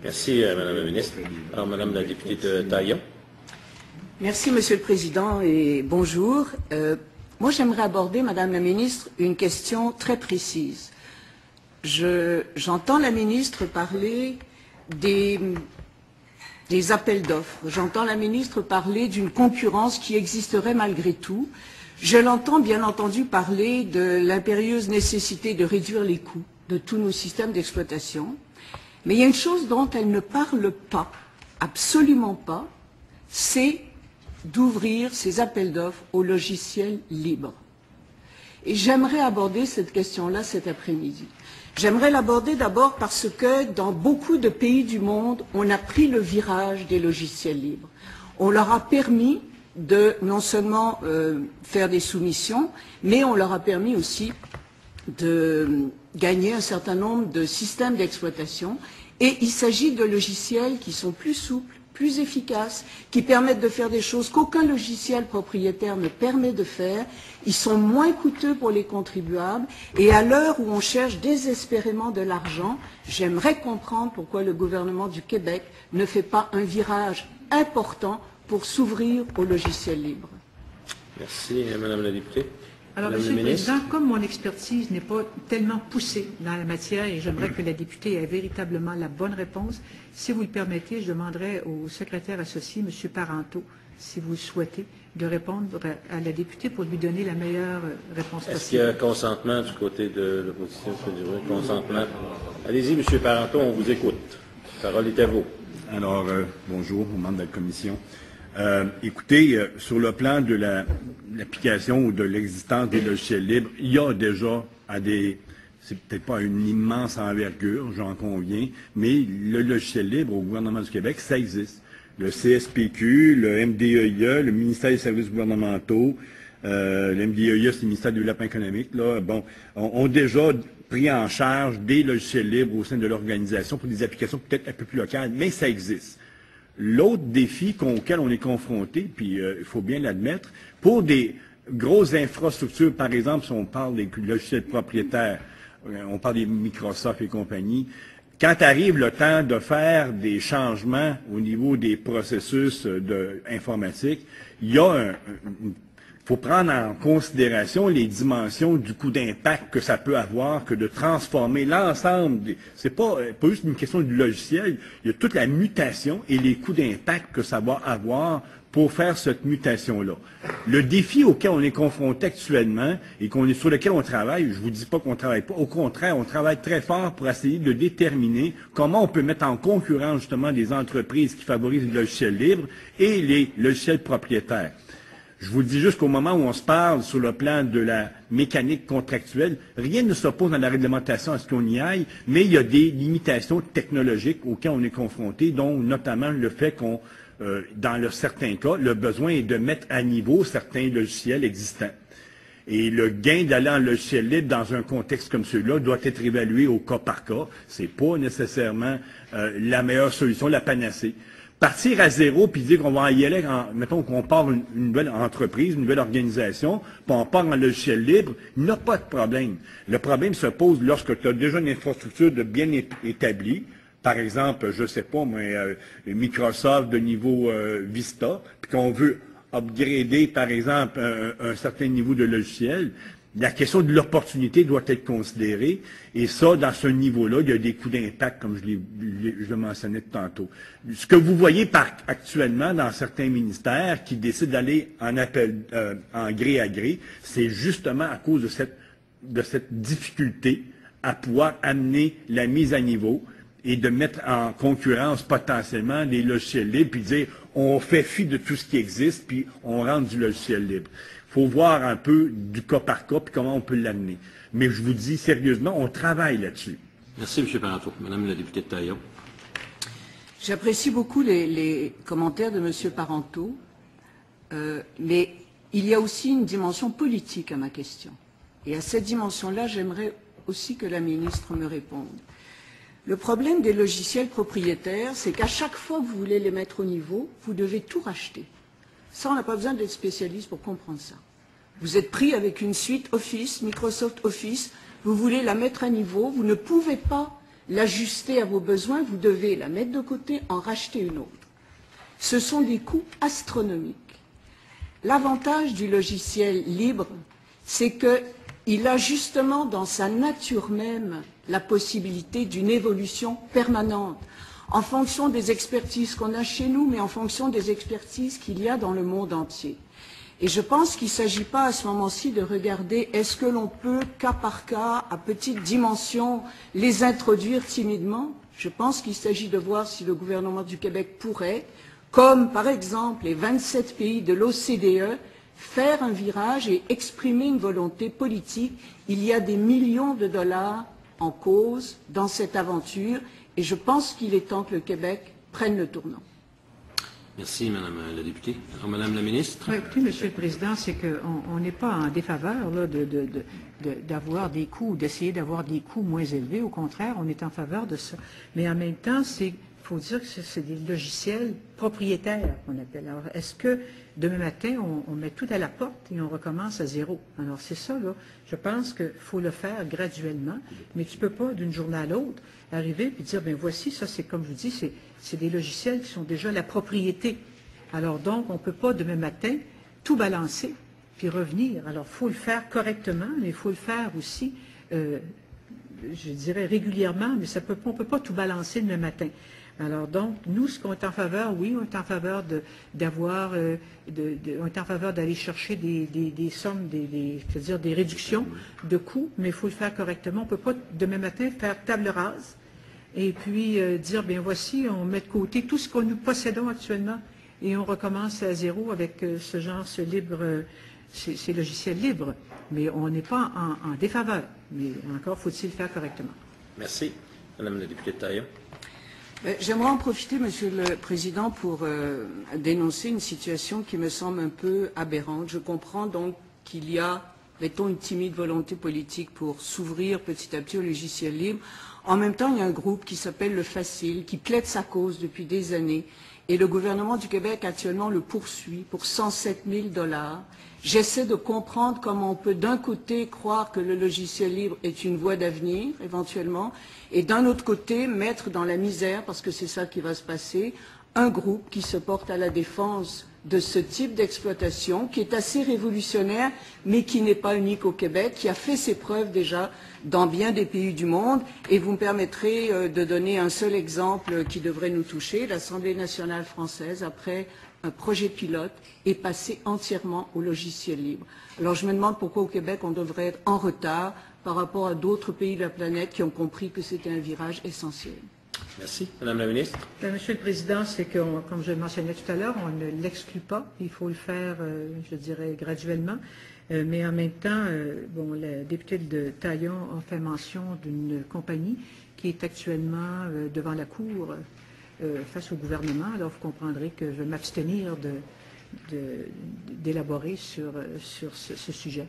Merci, Madame la Ministre. Alors, Madame la députée de Taillon. Merci, Monsieur le Président, et bonjour. Moi, j'aimerais aborder, Madame la Ministre, une question très précise. J'entends la Ministre parler des appels d'offres. J'entends la Ministre parler d'une concurrence qui existerait malgré tout. Je l'entends, bien entendu, parler de l'impérieuse nécessité de réduire les coûts de tous nos systèmes d'exploitation. Mais il y a une chose dont elle ne parle pas, absolument pas, c'est d'ouvrir ces appels d'offres aux logiciels libres. Et j'aimerais aborder cette question-là cet après-midi. J'aimerais l'aborder d'abord parce que dans beaucoup de pays du monde, on a pris le virage des logiciels libres. On leur a permis de non seulement faire des soumissions, mais on leur a permis aussi de gagner un certain nombre de systèmes d'exploitation. Et il s'agit de logiciels qui sont plus souples, plus efficaces, qui permettent de faire des choses qu'aucun logiciel propriétaire ne permet de faire. Ils sont moins coûteux pour les contribuables. Et à l'heure où on cherche désespérément de l'argent, j'aimerais comprendre pourquoi le gouvernement du Québec ne fait pas un virage important pour s'ouvrir aux logiciels libres. Merci, Madame la députée. Alors, Madame Monsieur la le Président, Ministre. comme mon expertise n'est pas tellement poussée dans la matière et j'aimerais que la députée ait véritablement la bonne réponse, si vous le permettez, je demanderai au secrétaire associé, M. Parenteau, si vous le souhaitez, de répondre à la députée pour lui donner la meilleure réponse possible. Est-ce qu'il y a consentement du côté de l'opposition? Consentement. Allez-y, M. Parenteau, on vous écoute. La parole est à vous. Alors, bonjour aux membres de la Commission. Écoutez, sur le plan de l'application ou de l'existence des logiciels libres, il y a déjà c'est peut-être pas une immense envergure, j'en conviens, mais le logiciel libre au gouvernement du Québec, ça existe. Le CSPQ, le MDEIA, le ministère des services gouvernementaux, le MDEIA, c'est le ministère du développement économique, là, ont déjà pris en charge des logiciels libres au sein de l'organisation pour des applications peut-être un peu plus locales, mais ça existe. L'autre défi auquel on est confronté, puis il faut bien l'admettre, pour des grosses infrastructures, par exemple, si on parle des logiciels propriétaires, on parle des Microsoft et compagnie, quand arrive le temps de faire des changements au niveau des processus informatiques, il y a faut prendre en considération les dimensions du coût d'impact que ça peut avoir, que de transformer l'ensemble. C'est pas juste une question du logiciel, il y a toute la mutation et les coûts d'impact que ça va avoir pour faire cette mutation-là. Le défi auquel on est confronté actuellement et sur lequel on travaille, je ne vous dis pas qu'on ne travaille pas, au contraire, on travaille très fort pour essayer de déterminer comment on peut mettre en concurrence justement des entreprises qui favorisent le logiciel libre et les logiciels propriétaires. Je vous le dis juste qu'au moment où on se parle sur le plan de la mécanique contractuelle, rien ne s'oppose dans la réglementation à ce qu'on y aille, mais il y a des limitations technologiques auxquelles on est confronté, dont notamment le fait qu'on, dans certains cas, le besoin est de mettre à niveau certains logiciels existants. Et le gain d'aller en logiciel libre dans un contexte comme celui-là doit être évalué au cas par cas. Ce n'est pas nécessairement la meilleure solution, la panacée. Partir à zéro puis dire qu'on va y aller, mettons qu'on part une nouvelle entreprise, une nouvelle organisation, puis on part en logiciel libre, il n'y a pas de problème. Le problème se pose lorsque tu as déjà une infrastructure bien établie, par exemple, je ne sais pas, mais Microsoft de niveau Vista, puis qu'on veut upgrader, par exemple, un certain niveau de logiciel. La question de l'opportunité doit être considérée, et ça, dans ce niveau-là, il y a des coûts d'impact, comme je le mentionnais tantôt. Ce que vous voyez actuellement dans certains ministères qui décident d'aller en gré à gré, c'est justement à cause de cette difficulté à pouvoir amener la mise à niveau et de mettre en concurrence potentiellement des logiciels libres, puis dire on fait fi de tout ce qui existe, puis on rentre du logiciel libre. Il faut voir un peu du cas par cas, puis comment on peut l'amener. Mais je vous dis sérieusement, on travaille là-dessus. Merci, M. Parenteau. Madame la députée de Taillon. J'apprécie beaucoup les commentaires de M. Parenteau, mais il y a aussi une dimension politique à ma question. Et à cette dimension-là, j'aimerais aussi que la ministre me réponde. Le problème des logiciels propriétaires, c'est qu'à chaque fois que vous voulez les mettre au niveau, vous devez tout racheter. Ça, on n'a pas besoin d'être spécialiste pour comprendre ça. Vous êtes pris avec une suite Office, Microsoft Office, vous voulez la mettre à niveau, vous ne pouvez pas l'ajuster à vos besoins, vous devez la mettre de côté, en racheter une autre. Ce sont des coûts astronomiques. L'avantage du logiciel libre, c'est qu'il a justement dans sa nature même la possibilité d'une évolution permanente, en fonction des expertises qu'on a chez nous, mais en fonction des expertises qu'il y a dans le monde entier. Et je pense qu'il ne s'agit pas à ce moment-ci de regarder est-ce que l'on peut, cas par cas, à petite dimension, les introduire timidement. Je pense qu'il s'agit de voir si le gouvernement du Québec pourrait, comme par exemple les 27 pays de l'OCDE, faire un virage et exprimer une volonté politique. Il y a des millions de dollars en cause dans cette aventure et je pense qu'il est temps que le Québec prenne le tournant. Merci, Madame la députée. Alors, Madame la ministre. Oui, écoutez, Monsieur le Président, c'est qu'on n'est pas en défaveur là, d'avoir des coûts, d'essayer d'avoir des coûts moins élevés. Au contraire, on est en faveur de ça. Mais en même temps, il faut dire que c'est des logiciels propriétaires qu'on appelle. Alors, est-ce que demain matin, on met tout à la porte et on recommence à zéro? Alors, c'est ça, là. Je pense qu'il faut le faire graduellement, mais tu ne peux pas, d'une journée à l'autre, arriver et dire, bien voici, ça c'est comme je vous dis, c'est des logiciels qui sont déjà la propriété. Alors donc, on ne peut pas demain matin tout balancer puis revenir. Alors, il faut le faire correctement, mais il faut le faire aussi, je dirais régulièrement, mais on ne peut pas tout balancer demain matin. Alors donc, nous, ce qu'on est en faveur, oui, on est en faveur on est en faveur d'aller chercher des sommes, c'est-à-dire des réductions de coûts, mais il faut le faire correctement. On ne peut pas demain matin faire table rase et puis dire, bien voici, on met de côté tout ce que nous possédons actuellement et on recommence à zéro avec ces logiciels libres. Mais on n'est pas en défaveur, mais encore faut-il le faire correctement. Merci. Madame la députée de Taillon. J'aimerais en profiter, Monsieur le Président, pour dénoncer une situation qui me semble un peu aberrante. Je comprends donc qu'il y a, mettons, une timide volonté politique pour s'ouvrir petit à petit au logiciel libre. En même temps, il y a un groupe qui s'appelle le Facile, qui plaide sa cause depuis des années, et le gouvernement du Québec actuellement le poursuit pour 107 000 $. J'essaie de comprendre comment on peut d'un côté croire que le logiciel libre est une voie d'avenir, éventuellement, et d'un autre côté mettre dans la misère, parce que c'est ça qui va se passer, un groupe qui se porte à la défense de ce type d'exploitation, qui est assez révolutionnaire, mais qui n'est pas unique au Québec, qui a fait ses preuves déjà dans bien des pays du monde. Et vous me permettrez de donner un seul exemple qui devrait nous toucher. L'Assemblée nationale française, après un projet pilote, est passée entièrement au logiciel libre. Alors je me demande pourquoi au Québec on devrait être en retard par rapport à d'autres pays de la planète qui ont compris que c'était un virage essentiel. Merci. Madame la ministre. Monsieur le Président, c'est que, comme je le mentionnais tout à l'heure, on ne l'exclut pas. Il faut le faire, je dirais, graduellement. Mais en même temps, la députée de Taillon a fait mention d'une compagnie qui est actuellement devant la Cour face au gouvernement. Alors, vous comprendrez que je vais m'abstenir d'élaborer sur ce sujet.